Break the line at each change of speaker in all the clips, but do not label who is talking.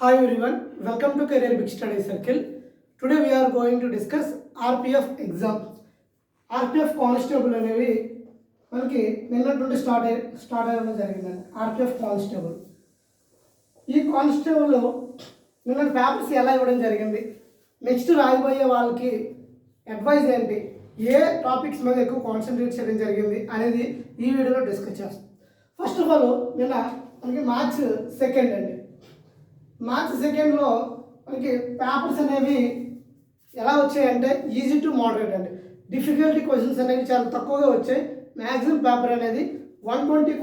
Hi everyone, welcome to Career Big Study Circle. Today we are going to discuss RPF exam. RPF constable అనేవి మనకి నిన్నటి నుండి start అవ్వడం జరిగిందండి. RPF constable ఈ కానిస్టేబుల్లో నిన్న పేపర్స్ ఎలా ఇవ్వడం జరిగింది, నెక్స్ట్ రాయబోయే వాళ్ళకి అడ్వైజ్ ఏంటి, ఏ టాపిక్స్ మీద ఎక్కువ కాన్సన్ట్రేట్ చేయడం జరిగింది అనేది ఈ వీడియోలో డిస్కస్ చేస్తాం. ఫస్ట్ ఆఫ్ ఆల్ నిన్న మనకి మార్చ్ 2 అండి. మార్చ్ 2లో మనకి పేపర్స్ అనేవి ఎలా వచ్చాయంటే ఈజీ టు మోడరేట్ అండి. డిఫికల్టీ క్వశ్చన్స్ అనేవి చాలా తక్కువగా వచ్చాయి. మ్యాక్సిమం పేపర్ అనేది 120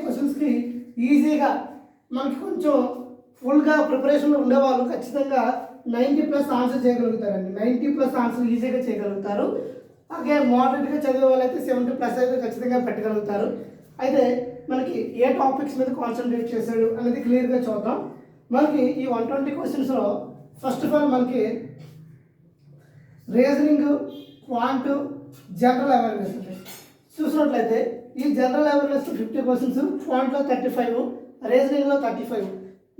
క్వశ్చన్స్కి ఈజీగా మనకి కొంచెం ఫుల్గా ప్రిపరేషన్లో ఉండేవాళ్ళు ఖచ్చితంగా 90+ ఆన్సర్ చేయగలుగుతారండి. 90+ ఆన్సర్ ఈజీగా చేయగలుగుతారు. అలాగే మోడరేట్గా చదివే వాళ్ళు అయితే 70+ అయితే ఖచ్చితంగా పెట్టగలుగుతారు. అయితే మనకి ఏ టాపిక్స్ మీద కాన్సన్ట్రేట్ చేశాడు అనేది క్లియర్గా చూద్దాం. మనకి ఈ 120 క్వశ్చన్స్లో ఫస్ట్ ఆఫ్ ఆల్ మనకి రీజనింగ్, క్వాంట్, జనరల్ అవేర్నెస్ ఉంటాయి. చూసినట్లయితే ఈ జనరల్ అవేర్నెస్ 50 క్వశ్చన్స్, క్వాంట్లో 35, రీజనింగ్లో 35.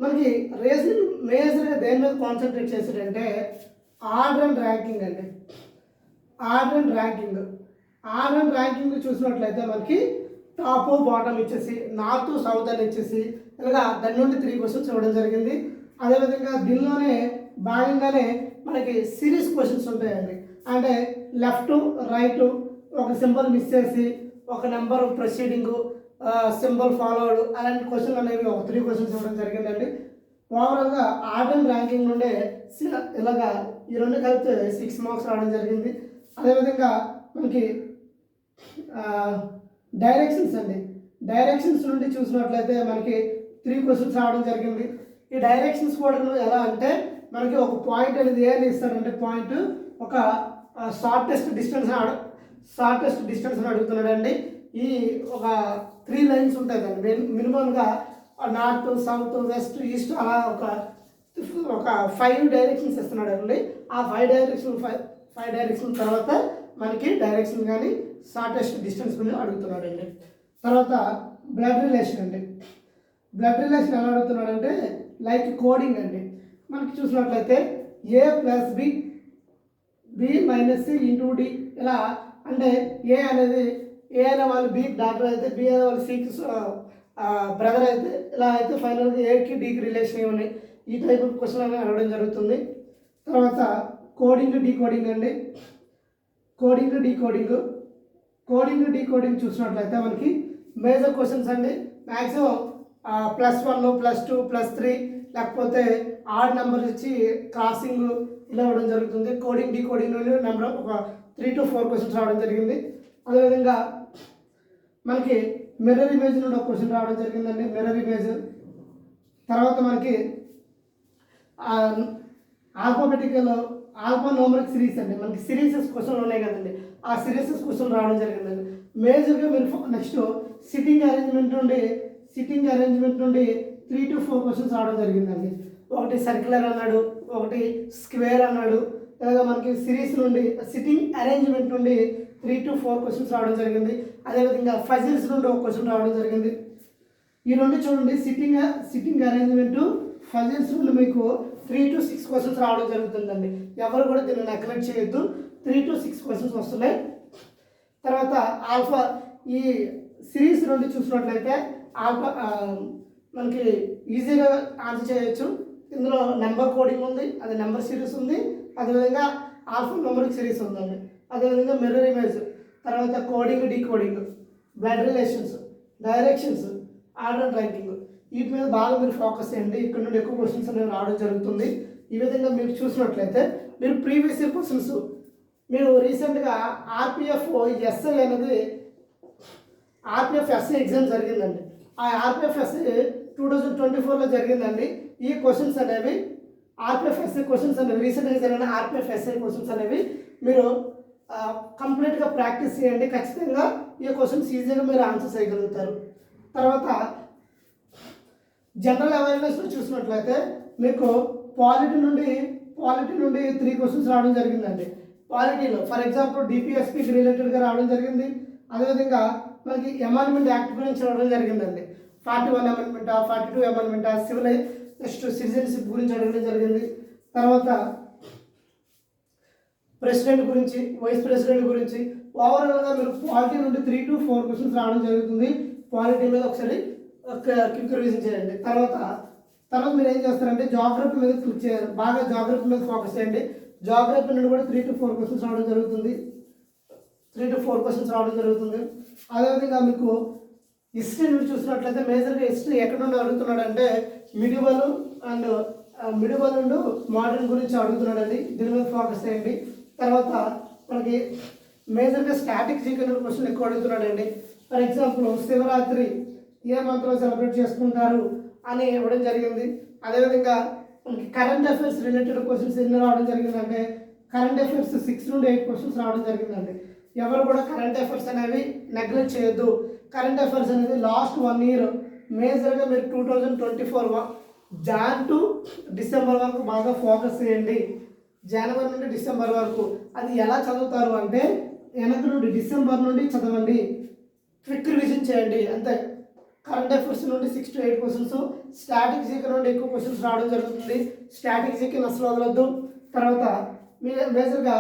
మనకి రీజనింగ్ మేజర్గా దేని మీద కాన్సన్ట్రేట్ చేశాడంటే ఆర్డర్ అండ్ ర్యాంకింగ్ అండి. ఆర్డర్ అండ్ ర్యాంకింగ్ చూసినట్లయితే మనకి టాప్ బాటమ్ ఇచ్చేసి, నార్త్ సౌత్ అని ఇచ్చేసి ఇలాగా దాని నుండి 3 క్వశ్చన్స్ ఇవ్వడం జరిగింది. అదేవిధంగా దీనిలోనే భాగంగానే మనకి సిరీస్ క్వశ్చన్స్ ఉంటాయండి. అంటే లెఫ్ట్ రైట్ ఒక సింబల్ మిస్ చేసి ఒక నెంబర్ ప్రొసీడింగ్, సింబల్ ఫాలోవర్డ్ అలాంటి క్వశ్చన్లు అనేవి ఒక 3 క్వశ్చన్స్ ఇవ్వడం జరిగిందండి. ఓవరాల్గా ఆర్డర్ అండ్ ర్యాంకింగ్ నుండే ఇలాగా ఈ రెండు కలిపితే 6 మార్క్స్ రావడం జరిగింది. అదేవిధంగా మనకి డైరెక్షన్స్ అండి. డైరెక్షన్స్ నుండి చూసినట్లయితే మనకి 3 క్వశ్చన్స్ రావడం జరిగింది. ఈ డైరెక్షన్స్ కూడా ఎలా అంటే మనకి ఒక పాయింట్ అనేది ఏం ఇస్తారంటే పాయింట్ ఒక షార్టెస్ట్ డిస్టెన్స్ అని అడుగుతున్నాడండి. ఈ ఒక 3 లైన్స్ ఉంటాయి కదండి. మినిమంగా నార్త్ సౌత్ వెస్ట్ ఈస్ట్ అలా ఒక 5 డైరెక్షన్స్ ఇస్తున్నాడు అండి. ఆ 5 డైరెక్షన్ తర్వాత మనకి డైరెక్షన్ కానీ షార్టెస్ట్ డిస్టెన్స్ మీద అడుగుతున్నాడు అండి. తర్వాత బ్లడ్ రిలేషన్ అండి. బ్లడ్ రిలేషన్ ఎలా అడుగుతున్నాడంటే లైక్ కోడింగ్ అండి. మనకి చూసినట్లయితే A + B, B - C × D ఇలా అంటే ఏ అనే వాళ్ళు B డాక్టర్ అయితే, B అనే వాళ్ళు Cకి బ్రదర్ అయితే, ఇలా అయితే ఫైనల్గా Aకి Dకి రిలేషన్ ఏమని ఈ టైప్ ఆఫ్ క్వశ్చన్ అనేది అడగడం జరుగుతుంది. తర్వాత కోడింగ్ డీకోడింగ్ అండి. కోడింగ్ డీకోడింగ్ చూసినట్లయితే మనకి మేజర్ క్వశ్చన్స్ అండి. మ్యాక్సిమం +1 +2 +3 లేకపోతే ఆడ్ నెంబర్ ఇచ్చి క్రాసింగ్ ఇలా ఇవ్వడం జరుగుతుంది. కోడింగ్ డీకోడింగ్ నుండి నెంబర్ ఒక 3 to 4 క్వశ్చన్స్ రావడం జరిగింది. అదేవిధంగా మనకి మిర్రర్ ఇమేజ్ నుండి ఒక క్వశ్చన్ రావడం జరిగిందండి. మిర్రర్ ఇమేజ్ తర్వాత మనకి ఆల్ఫాన్యూమరిక్ సిరీస్ అండి. మనకి సిరీసెస్ క్వశ్చన్లు ఉన్నాయి కదండి, ఆ సిరీసెస్ క్వశ్చన్ రావడం జరిగిందండి. మేజర్గా మీరు నెక్స్ట్ సిట్టింగ్ అరేంజ్మెంట్ నుండి 3 to 4 క్వశ్చన్స్ రావడం జరిగిందండి. ఒకటి సర్క్యులర్ అన్నాడు, ఒకటి స్క్వేర్ అన్నాడు. అలాగే మనకి సిరీస్ నుండి సిట్టింగ్ అరేంజ్మెంట్ నుండి 3 to 4 క్వశ్చన్స్ రావడం జరిగింది. అదేవిధంగా ఫజిల్స్ నుండి ఒక క్వశ్చన్ రావడం జరిగింది. ఈ రెండు చూడండి, సిట్టింగ్ అరేంజ్మెంట్, ఫజిల్స్ నుండి మీకు 3 to 6 క్వశ్చన్స్ రావడం జరుగుతుందండి. ఎవరు కూడా దీన్ని నెగ్లెక్ట్ చేయొద్దు. 3 to 6 క్వశ్చన్స్ వస్తున్నాయి. తర్వాత ఆల్ఫా ఈ సిరీస్ నుండి చూసినట్లయితే ఆల్ఫా మనకి ఈజీగా ఆన్సర్ చేయొచ్చు. ఇందులో నెంబర్ కోడింగ్ ఉంది, అది నెంబర్ సిరీస్ ఉంది, అదేవిధంగా ఆల్ఫాన్యూమరిక్ సిరీస్ ఉందండి. అదేవిధంగా మిర్రర్ ఇమేజ్, తర్వాత coding decoding, blood relations, directions, order and ranking వీటి మీద బాగా మీరు ఫోకస్ చేయండి. ఇక్కడ నుండి ఎక్కువ క్వశ్చన్స్ అనేవి రావడం జరుగుతుంది. ఈ విధంగా మీరు చూసినట్లయితే మీరు ప్రీవియస్ ఇయర్ క్వశ్చన్స్, మీరు రీసెంట్గా ఆర్పిఎఫ్ ఎస్ఐ ఎగ్జామ్ జరిగిందండి. ఆ ఆర్పిఎఫ్ ఎస్ఐ 2024లో జరిగిందండి. ఈ క్వశ్చన్స్ అనేవి ఆర్పిఎఫ్ ఎస్ఐ క్వశ్చన్స్ అనేవి రీసెంట్గా జరిగిన ఆర్పిఎఫ్ ఎస్ఐ క్వశ్చన్స్ అనేవి మీరు కంప్లీట్గా ప్రాక్టీస్ చేయండి. ఖచ్చితంగా ఈ క్వశ్చన్స్ ఈజీగా మీరు ఆన్సర్ చేయగలుగుతారు. తర్వాత జనరల్ అవేర్నెస్లో చూసినట్లయితే మీకు పాలిటీ నుండి 3 క్వశ్చన్స్ రావడం జరిగిందండి. పాలిటీలో ఫర్ ఎగ్జాంపుల్ డిపిఎస్పికి రిలేటెడ్గా రావడం జరిగింది. అదేవిధంగా మనకి అమెండ్మెంట్ యాక్ట్ గురించి రావడం జరిగిందండి. 41 అమెండ్మెంటా, 42 అమెండ్మెంటా, సివిల్ నెక్స్ట్ సిటిజన్షిప్ గురించి అడగడం జరిగింది. తర్వాత ప్రెసిడెంట్ గురించి, వైస్ ప్రెసిడెంట్ గురించి, ఓవరాల్గా మీరు పాలిటీ నుండి 3 to 4 క్వశ్చన్స్ రావడం జరుగుతుంది. పాలిటీ మీద ఒకసారి క్విక్ రివిజన్ చేయండి. తర్వాత మీరు ఏం చేస్తారంటే జాగ్రఫీ మీద క్లిక్ చేయాలి. బాగా జాగ్రఫీ మీద ఫోకస్ చేయండి. జాగ్రఫీ నుండి కూడా 3 to 4 క్వశ్చన్స్ రావడం జరుగుతుంది. 3 to 4 క్వశ్చన్స్ రావడం జరుగుతుంది. అదేవిధంగా మీకు హిస్టరీ నుండి చూసినట్లయితే మేజర్గా హిస్టరీ ఎక్కడ నుండి అడుగుతున్నాడు అంటే మిడివల్ అండ్ మోడర్న్ గురించి అడుగుతున్నాడండి. దీని మీద ఫోకస్ చేయండి. తర్వాత మనకి మేజర్గా స్టాటిక్ జీకే క్వశ్చన్ ఎక్కువ అడుగుతున్నాడండి. ఫర్ ఎగ్జాంపుల్ శివరాత్రి ఏ మంత్లో సెలబ్రేట్ చేసుకుంటారు అని ఇవ్వడం జరిగింది. అదేవిధంగా మనకి కరెంట్ అఫైర్స్ రిలేటెడ్ క్వశ్చన్స్ ఎన్ని రావడం జరిగిందంటే కరెంట్ అఫైర్స్ 6 నుండి 8 క్వశ్చన్స్ రావడం జరిగిందండి. ఎవరు కూడా కరెంట్ అఫైర్స్ అనేవి నెగ్లెక్ట్ చేయొద్దు. కరెంట్ అఫైర్స్ అనేది లాస్ట్ 1 year మేజర్గా మీరు 2024 జాన్ టు డిసెంబర్ వరకు బాగా ఫోకస్ చేయండి. జనవరి నుండి డిసెంబర్ వరకు అది ఎలా చదువుతారు అంటే వెనక నుండి డిసెంబర్ నుండి చదవండి, క్విక్ రివిజన్ చేయండి అంతే. కరెంట్ అఫైర్స్ నుండి 6 to 8 క్వశ్చన్స్, స్టాటిక్ జీకే నుండి ఎక్కువ క్వశ్చన్స్ రావడం జరుగుతుంది. స్టాటిక్ జీకే అసలు వదలొద్దు. తర్వాత మీరు మేజర్గా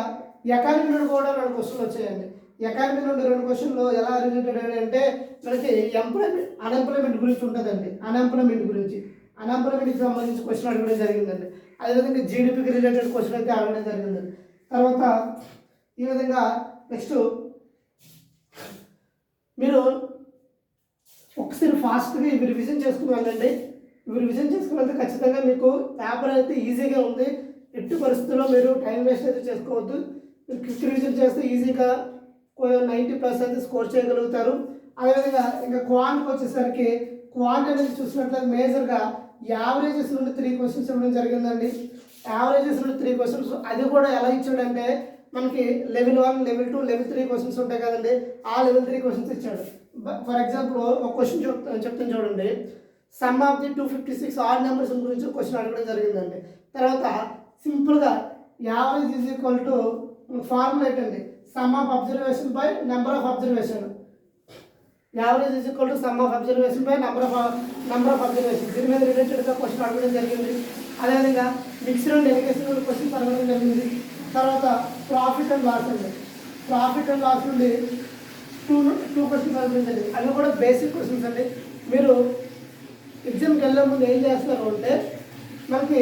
ఎకానమీ నుండి కూడా 2 క్వశ్చన్లు వచ్చాయండి. ఎకానమీ నుండి 2 క్వశ్చన్లు ఎలా రిలేటెడ్ అంటే మనకి అన్ఎంప్లాయ్మెంట్ గురించి ఉంటుందండి. అన్ఎంప్లాయ్మెంట్కి సంబంధించి క్వశ్చన్ అడగడం జరిగిందండి. అదేవిధంగా జీడిపికి రిలేటెడ్ క్వశ్చన్ అయితే అడగడం జరిగిందండి. తర్వాత ఈ విధంగా నెక్స్ట్ మీరు ఒకసారి ఫాస్ట్గా ఇవి రివిజన్ చేసుకుని వెళ్ళండి. ఇవి రివిజన్ చేసుకుని వెళ్తే ఖచ్చితంగా మీకు పేపర్ అయితే ఈజీగా ఉంది. ఎట్టి పరిస్థితుల్లో మీరు టైం వేస్ట్ అయితే చేసుకోవద్దు. మీరు క్విక్ రివిజన్ చేస్తే ఈజీగా 90+ అయితే స్కోర్ చేయగలుగుతారు. అదేవిధంగా ఇంకా క్వాంట్కి వచ్చేసరికి క్వాంట్ అనేది చూసినట్లయితే మేజర్గా యావరేజెస్ నుండి 3 క్వశ్చన్స్ ఇవ్వడం జరిగిందండి. యావరేజెస్ నుండి 3 క్వశ్చన్స్, అది కూడా ఎలా ఇచ్చాడంటే మనకి లెవెల్ 1, లెవెల్ 2, లెవెల్ 3 క్వశ్చన్స్ ఉంటాయి కదండి. ఆ లెవెల్ 3 క్వశ్చన్స్ ఇచ్చాడు. ఫర్ ఎగ్జాంపుల్ ఒక క్వశ్చన్ చెప్తాను చూడండి. Sum of the 256 odd numbers గురించి క్వశ్చన్ అడగడం జరిగిందండి. తర్వాత సింపుల్గా average is equal to formula ఏంటండి, sum of observation by number of observation. Average is equal to sum of observation by number of observation. దీని మీద రిలేటెడ్గా క్వశ్చన్ అడగడం జరిగింది. అదేవిధంగా మిక్స్డ్ అండ్ డెలిగేషన్ క్వశ్చన్స్ అడగడం జరిగింది. తర్వాత ప్రాఫిట్ అండ్ లాస్ అండి. ప్రాఫిట్ అండ్ లాస్ నుండి 2 క్వశ్చన్స్ అడగడం జరిగింది. అవి కూడా బేసిక్ క్వశ్చన్స్ అండి. మీరు ఎగ్జామ్కి వెళ్ళే ముందు ఏం చేస్తారు అంటే మనకి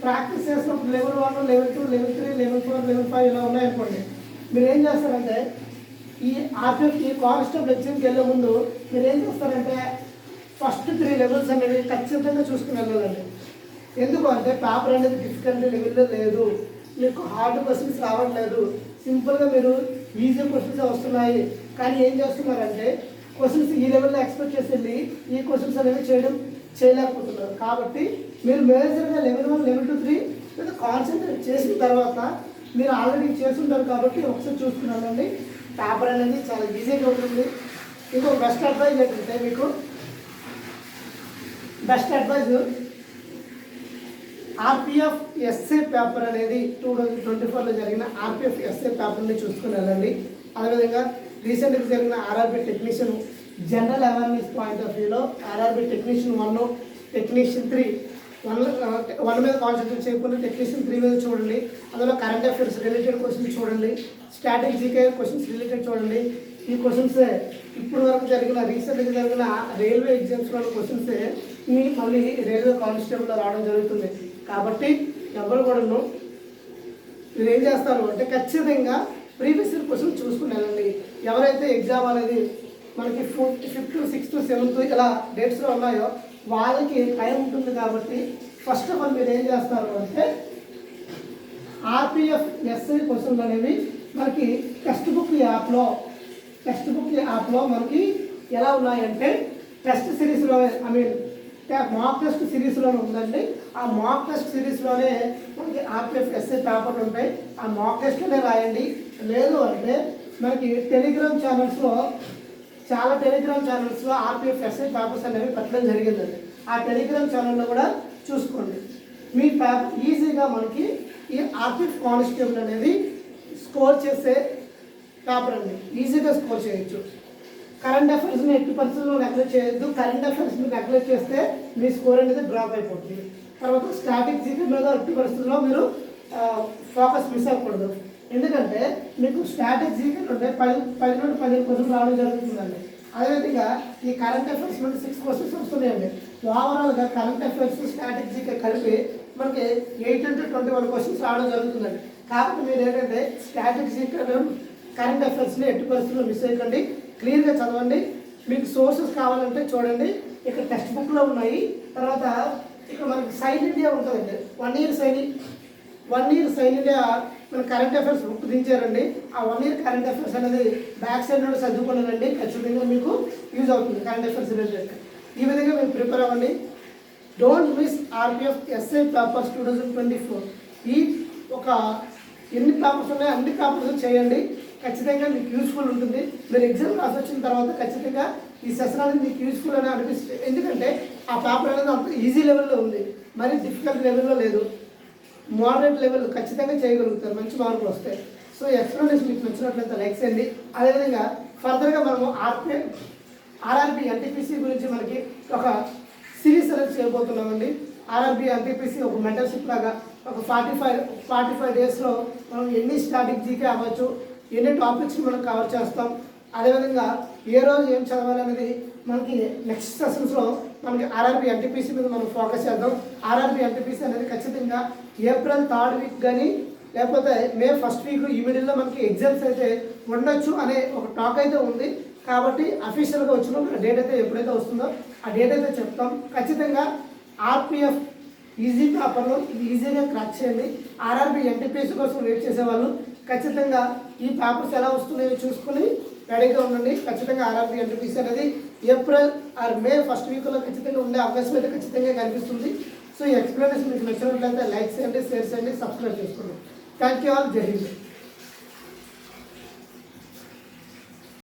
ప్రాక్టీస్ చేసినప్పుడు level 1, level 2, level 3, level 4, level 5 ఇలా ఉన్నాయనుకోండి. మీరు ఏం చేస్తారంటే ఈ ఆర్పిఎఫ్కి కానిస్టేబుల్ ఎగ్జామ్కి వెళ్ళే ముందు మీరు ఏం చేస్తారంటే ఫస్ట్ 3 లెవెల్స్ అనేవి ఖచ్చితంగా చూసుకుని వెళ్ళాలండి. ఎందుకు అంటే పేపర్ అనేది డిఫికల్ట్ లెవెల్లో లేదు, మీకు హార్డ్ క్వశ్చన్స్ రావట్లేదు, సింపుల్గా మీరు ఈజీ క్వశ్చన్స్ వస్తున్నాయి. కానీ ఏం చేస్తున్నారంటే క్వశ్చన్స్ ఈ లెవెల్లో ఎక్స్పెక్ట్ చేసి వెళ్ళి ఈ క్వశ్చన్స్ అనేవి చేయలేకపోతున్నారు. కాబట్టి మీరు మేజర్గా లెవెల్ 1, లెవెల్ 2, 3 మీద కాన్సన్ట్రేట్ చేసిన తర్వాత మీరు ఆల్రెడీ చేస్తుంటారు కాబట్టి ఒకసారి చూసుకున్నానండి. పేపర్ అనేది చాలా ఈజీగా ఉంటుంది. ఇంకొక బెస్ట్ అడ్వైజ్ ఏంటంటే మీకు ఆర్పిఎఫ్ ఎస్ఏ పేపర్ అనేది 2024లో జరిగిన ఆర్పిఎఫ్ ఎస్ఏ పేపర్ని చూసుకుని వెళ్ళండి. అదేవిధంగా రీసెంట్గా జరిగిన RRB technician general awareness point of వ్యూలో ఆర్ఆర్బీ టెక్నీషియన్ 1, టెక్నీషియన్ 3 1 మీద కాన్సన్ట్రేట్ చేయకుండా టెక్నీషియన్ 3 మీద చూడండి. అందులో కరెంట్ అఫైర్స్ రిలేటెడ్ క్వశ్చన్స్ చూడండి, స్టాటిక్ జీకే క్వశ్చన్స్ రిలేటెడ్ చూడండి. ఈ క్వశ్చన్సే ఇప్పుడు వరకు రీసెంట్గా జరిగిన రైల్వే ఎగ్జామ్స్లో క్వశ్చన్సే మళ్ళీ రైల్వే కానిస్టేబుల్లో రావడం జరుగుతుంది. కాబట్టి ఎవరు కూడా మీరు ఏం చేస్తారు అంటే ఖచ్చితంగా ప్రీవియస్ ఇయర్ క్వశ్చన్ చూసుకుని వెళ్ళండి. ఎవరైతే ఎగ్జామ్ అనేది మనకి 4th, 5th, 6th, 7th ఇలా డేట్స్లో ఉన్నాయో వాళ్ళకి టైం ఉంటుంది. కాబట్టి ఫస్ట్ ఆఫ్ ఆల్ మీరు ఏం చేస్తారు అంటే ఆర్పిఎఫ్ ఎస్ఐ క్వశ్చన్లు అనేవి మనకి టెక్స్ట్ బుక్ యాప్లో మనకి ఎలా ఉన్నాయంటే టెస్ట్ సిరీస్లో మాక్ టెస్ట్ సిరీస్లోనే ఉందండి. ఆ మాక్ టెస్ట్ సిరీస్లోనే మనకి ఆర్పిఎఫ్ ఎస్ఐ పేపర్లు ఉంటాయి. ఆ మాక్ టెస్ట్లోనే రాయండి. లేదు అంటే మనకి టెలిగ్రామ్ ఛానల్స్లో ఆర్పిఎఫ్ ఎస్ఐ పేపర్స్ అనేవి పెట్టడం జరిగిందండి. ఆ టెలిగ్రామ్ ఛానల్లో కూడా చూసుకోండి. మీ పేపర్ ఈజీగా మనకి ఈ ఆర్పిఎఫ్ కానిస్టేబుల్ అనేది స్కోర్ చేసే పేపర్ అండి. ఈజీగా స్కోర్ చేయొచ్చు. కరెంట్ అఫైర్స్ని ఎట్టి పరిస్థితుల్లో నెగ్లెక్ట్ చేయొద్దు. కరెంట్ అఫైర్స్ని నెగ్లెక్ట్ చేస్తే మీ స్కోర్ అనేది డ్రాప్ అయిపోతుంది. తర్వాత స్టాటిక్ జీకే మీద ఎట్టి పరిస్థితుల్లో మీరు ఫోకస్ మిస్ అవ్వకూడదు. ఎందుకంటే మీకు స్టాటిక్ జీకే నుండి 10 నుండి 15 క్వశ్చన్స్ రావడం జరుగుతుందండి. అదేవిధంగా ఈ కరెంట్ అఫైర్స్ నుండి 6 క్వశ్చన్స్ వస్తున్నాయండి. ఓవరాల్గా కరెంట్ అఫైర్స్ స్టాటిక్ జీకే కలిపి మనకి 8 నుండి 21 క్వశ్చన్స్ రావడం జరుగుతుందండి. కాబట్టి మీరు ఏంటంటే స్టాటిక్ జీకే కరెంట్ అఫైర్స్ని ఎట్టి పరిస్థితుల్లో మిస్ అయ్యకండి. క్లియర్గా చదవండి. మీకు సోర్సెస్ కావాలంటే చూడండి, ఇక్కడ టెక్స్ట్ బుక్లో ఉన్నాయి. తర్వాత ఇక్కడ మనకి సైన్ ఇండియా ఉంటుందండి. 1 year సైన్ ఇండియా మన కరెంట్ అఫైర్స్ బుక్ దించారండి. ఆ 1 year కరెంట్ అఫైర్స్ అనేది బ్యాక్ సైడ్ నుండి చదువుకున్నానండి. ఖచ్చితంగా మీకు యూజ్ అవుతుంది కరెంట్ అఫైర్స్ రిలేటెడ్. ఈ విధంగా మీరు ప్రిపేర్ అవ్వండి. Don't miss RPF SI papers 2024. ఈ ఒక ఎన్ని పేపర్స్ ఉన్నాయో అన్ని పేపర్స్ చేయండి. ఖచ్చితంగా మీకు యూస్ఫుల్ ఉంటుంది. మీరు ఎగ్జామ్ రాసి వచ్చిన తర్వాత ఖచ్చితంగా ఈ సెషన్ అనేది మీకు యూస్ఫుల్ అని అనిపిస్తుంది. ఎందుకంటే ఆ పేపర్ అనేది అంత ఈజీ లెవెల్లో ఉంది, మరి డిఫికల్ట్ లెవెల్లో లేదు. మోడరేట్ లెవెల్ ఖచ్చితంగా చేయగలుగుతారు, మంచి మార్కులు వస్తాయి. సో ఎక్స్ప్లెనేషన్ మీకు నచ్చినట్లయితే లైక్ చేయండి. అదేవిధంగా ఫర్దర్గా మనము ఆర్ఆర్బి ఎన్టీపీసీ గురించి మనకి ఒక సిరీస్ అనేది చేయబోతున్నామండి. ఆర్ఆర్బి ఎన్టీపీసీ ఒక మెంటర్షిప్ లాగా ఒక 45 డేస్లో మనం ఎన్ని స్టాటిక్ జీకే అవ్వచ్చు, ఎన్ని టాపిక్స్ మనం కవర్ చేస్తాం. అదేవిధంగా ఏ రోజు ఏం చదవాలనేది మనకి నెక్స్ట్ సెషన్స్లో మనకి ఆర్ఆర్బి ఎన్టీపీసీ మీద మనం ఫోకస్ చేద్దాం. ఆర్ఆర్బి ఎన్టీపీసీ అనేది ఖచ్చితంగా April 3rd వీక్ కానీ లేకపోతే May 1st వీక్ ఈ మిడిల్లో మనకి ఎగ్జామ్స్ అయితే ఉండొచ్చు అనే ఒక టాక్ అయితే ఉంది. కాబట్టి అఫీషియల్గా వచ్చిన డేట్ అయితే ఎప్పుడైతే వస్తుందో ఆ డేట్ అయితే చెప్తాం. ఖచ్చితంగా ఆర్పిఎఫ్ ఈజీ పేపర్లో ఇది ఈజీగా క్రాక్ చేయండి. ఆర్ఆర్బి ఎన్టీపీసీ కోసం వెయిట్ చేసేవాళ్ళు ఖచ్చితంగా ఈ పేపర్స్ ఎలా వస్తున్నాయో చూసుకుని రెడీగా ఉండండి. ఖచ్చితంగా ఆర్ఆర్బి ఎన్టీపీసీ అనేది April or May 1st వీక్లో ఖచ్చితంగా ఉండే అవకాశం అయితే ఖచ్చితంగా కనిపిస్తుంది. సో ఈ ఎక్స్ప్లెనేషన్ మీకు నచ్చినట్లయితే లైక్ చేయండి, షేర్ చేయండి, సబ్స్క్రైబ్ చేసుకోండి. Thank you all. జై హింద్.